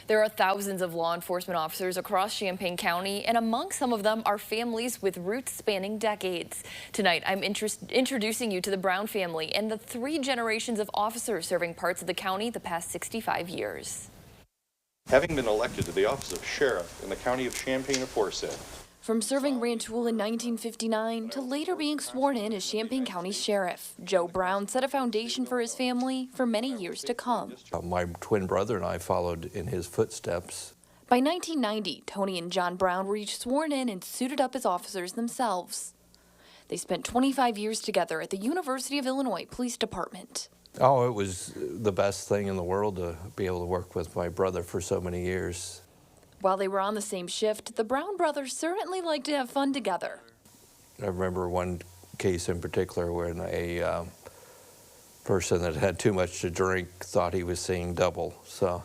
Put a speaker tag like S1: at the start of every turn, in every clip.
S1: There are thousands of law enforcement officers across Champaign County, and among some of them are families with roots spanning decades. Tonight, I'm introducing you to the Brown family and the 3 generations of officers serving parts of the county the past 65 years.
S2: Having been elected to the office of sheriff in the county of Champaign aforesaid.
S1: From serving Rantoul in 1959 to later being sworn in as Champaign County Sheriff, Joe Brown set a foundation for his family for many years to come.
S3: My twin brother and I followed in his footsteps.
S1: By 1990, Tony and John Brown were each sworn in and suited up as officers themselves. They spent 25 years together at the University of Illinois Police Department.
S3: Oh, it was the best thing in the world to be able to work with my brother for so many years.
S1: While they were on the same shift, the Brown brothers certainly liked to have fun together.
S3: I remember one case in particular when a person that had too much to drink thought he was seeing double. So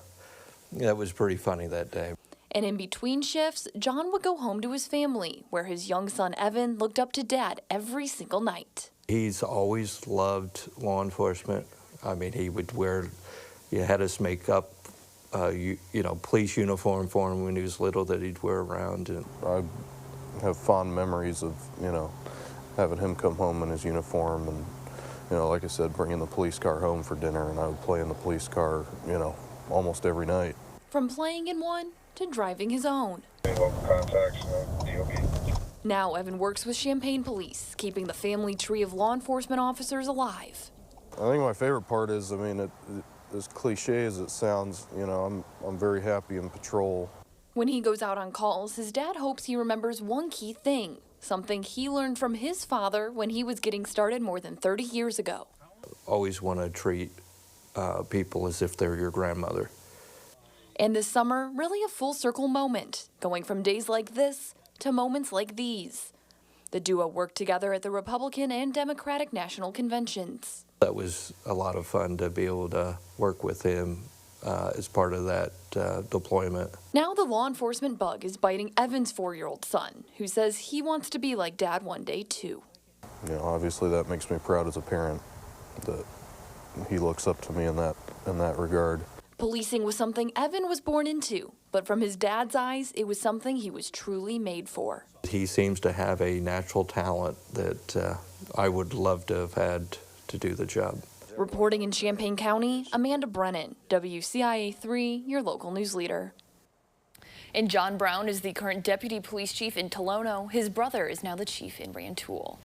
S3: that was pretty funny that day.
S1: And in between shifts, John would go home to his family, where his young son Evan looked up to Dad every single night.
S3: He's always loved law enforcement. I mean, he would wear, he had us make up police uniform for him when he was little that he'd wear around. And
S4: I have fond memories of, having him come home in his uniform and, like I said, bringing the police car home for dinner, and I would play in the police car, almost every night.
S1: From playing in one to driving his own.
S5: Local contacts, DOB.
S1: Now Evan works with Champaign Police, keeping the family tree of law enforcement officers alive.
S4: I think my favorite part is, as cliche as it sounds, I'm very happy in patrol.
S1: When he goes out on calls, his dad hopes he remembers one key thing, something he learned from his father when he was getting started more than 30 years ago.
S3: Always want to treat people as if they're your grandmother.
S1: And this summer, really a full circle moment, going from days like this to moments like these. The duo worked together at the Republican and Democratic national conventions.
S3: That was a lot of fun to be able to work with him as part of that deployment.
S1: Now the law enforcement bug is biting Evan's 4-year-old son, who says he wants to be like Dad one day too.
S4: Obviously that makes me proud as a parent that he looks up to me in that regard.
S1: Policing was something Evan was born into, but from his dad's eyes, it was something he was truly made for.
S3: He seems to have a natural talent that I would love to have had to do the job.
S1: Reporting in Champaign County, Amanda Brennan, WCIA 3, your local news leader. And John Brown is the current deputy police chief in Tolono. His brother is now the chief in Rantoul.